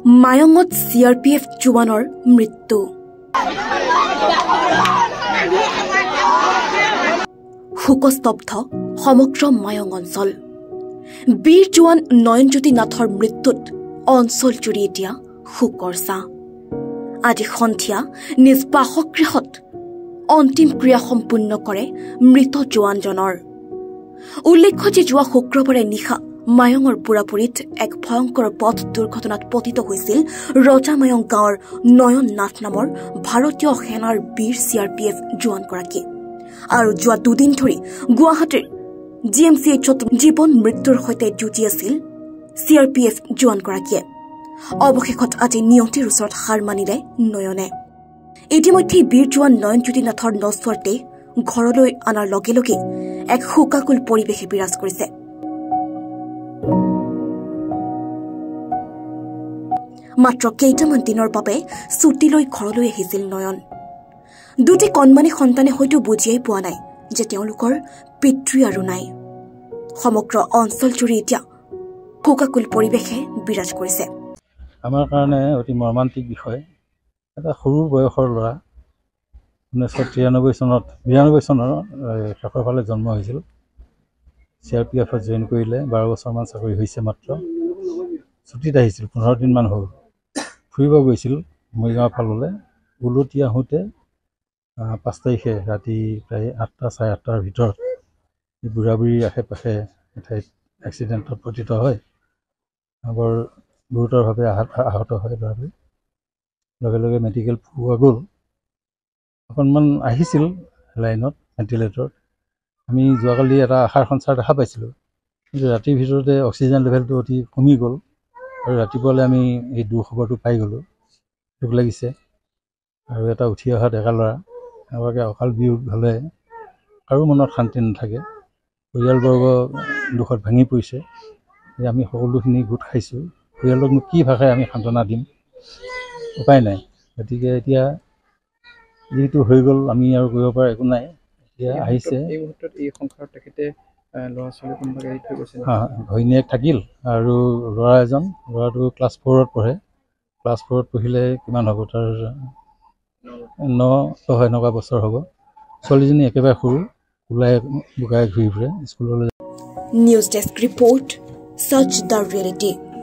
মায়ঙত CRPF জোৱানৰ মৃত্যু। শোকস্তব্ধ সমগ্ৰ মায়ং অঞ্চল। বীৰ জোৱান নয়নজ্যোতি নাথৰ মৃত্যুত অঞ্চল জুৰি এতিয়া শোকৰ ছাঁ। আজি সন্ধিয়া নিজ বাসগৃহত অন্তিম ক্ৰিয়া সম্পূৰ্ণ কৰে মৃত জোৱানজনৰ। উল্লেখ্য যে যোৱা শুক্ৰবাৰে নিশা মায়ঙৰ বুঢ়াপুৰীত এক ভয়ংকৰ পথ দুৰ্ঘটনাত পতিত হৈছিল ৰজামায়ং গাঁৱৰ নয়ন নাথ নামৰ ভাৰতীয় সেনাৰ বীৰ CRPF জোৱানগৰাকী। আৰু যোৱা দুদিন ধৰি গুৱাহাটীৰ GMCHত জীৱন মৃত্যুৰ সৈতে যুঁজি আছিল CRPF জোৱানগৰাকীয়ে। অৱশেষত আজি নিয়তিৰ ওচৰত হাৰ মানিলে নয়নে। ইতিমধ্যে বীৰ জোৱান নয়নজ্যোতি নাথৰ নশ্বৰ দেহ ঘৰলৈ অনাৰ লগে লগে এক শোকাকুল পৰিৱেশে বিৰাজ কৰিছে। মাত্ৰ কেইটামান দিনৰ বাবে ছুটীলৈ ঘৰলৈ আহিছিল নয়ন। দুটি কণমানি সন্তানে হয়তো বুজিয়াই পোৱা নাই যে তেওঁলোকৰ পিতৃ আৰু নাই। সমগ্ৰ অঞ্চল জুৰি এতিয়া শোকাকুল পৰিৱেশে বিৰাজ কৰিছে। আমাৰ কাৰণে অতি মৰ্মান্তিক বিষয়। এটা সৰু বয়সৰ ল'ৰা 1993 চনত 92 চনৰ শেষৰ ফালে জন্ম হৈছিল। CRPFত জইন কৰিলে 12 বছৰমান চাকৰি হৈছে মাত্ৰ। ছুটীত আহিছিল, 15 দিনমান হ'ল। ফুৰিব গৈছিল মৰিগাঁও ফাললৈ। উলটি আহোঁতে 5 তাৰিখে ৰাতি প্ৰায় 8টা 8:30টাৰ ভিতৰত এই বুঢ়াবুঢ়ীৰ আশে পাশে এঠাইত এক্সিডেণ্টত পতিত হয়। বৰ গুৰুতৰভাৱে আহত হয় ল'ৰাটোৱে। লগে লগে মেডিকেল পোৱা গ'ল। অকণমান আহিছিল লাইনত ভেণ্টিলেটৰত। আমি যোৱাকালি এটা আশাৰ সঞ্চাৰ দেখা পাইছিলোঁ, কিন্তু ৰাতিৰ ভিতৰতে অক্সিজেন লেভেলটো অতি কমি গ'ল। আৰু ৰাতিপুৱালৈ আমি এই দুখবৰটো পাই গ'লোঁ। দুখ লাগিছে। আৰু এটা উঠি অহা ডেকা ল'ৰা এনেকুৱাকৈ অকাল বিয়োগ হ'লে কাৰো মনত শান্তি নাথাকে। পৰিয়ালবৰ্গ দুখত ভাঙি পৰিছে। আমি সকলোখিনি গোট খাইছোঁ। পৰিয়ালকনো কি ভাষাৰে আমি সান্তনা দিম, উপায় নাই। গতিকে এতিয়া যিটো হৈ গ'ল আমি আৰু কৰিব পৰা একো নাই। এতিয়া আহিছে এই মুহূৰ্তত এই সংসাৰত তেখেতে ল'ৰা ছোৱালী কোনোবাকে এৰি থৈ গৈছে। ঘৈণীয়েক থাকিল আৰু ল'ৰা এজন। ল'ৰাটো ক্লাছ 4ত পঢ়ে। ক্লাছ 4ত পঢ়িলে কিমান হ'ব, তাৰ 9 এনেকুৱা বছৰ হ'ব। ছোৱালীজনী একেবাৰে সৰু, ওলাই বুকাই ঘূৰি ফুৰে স্কুললৈ। নিউজ ডেস্ক ৰিপৰ্ট, সচ দ্য ৰিয়েলিটি।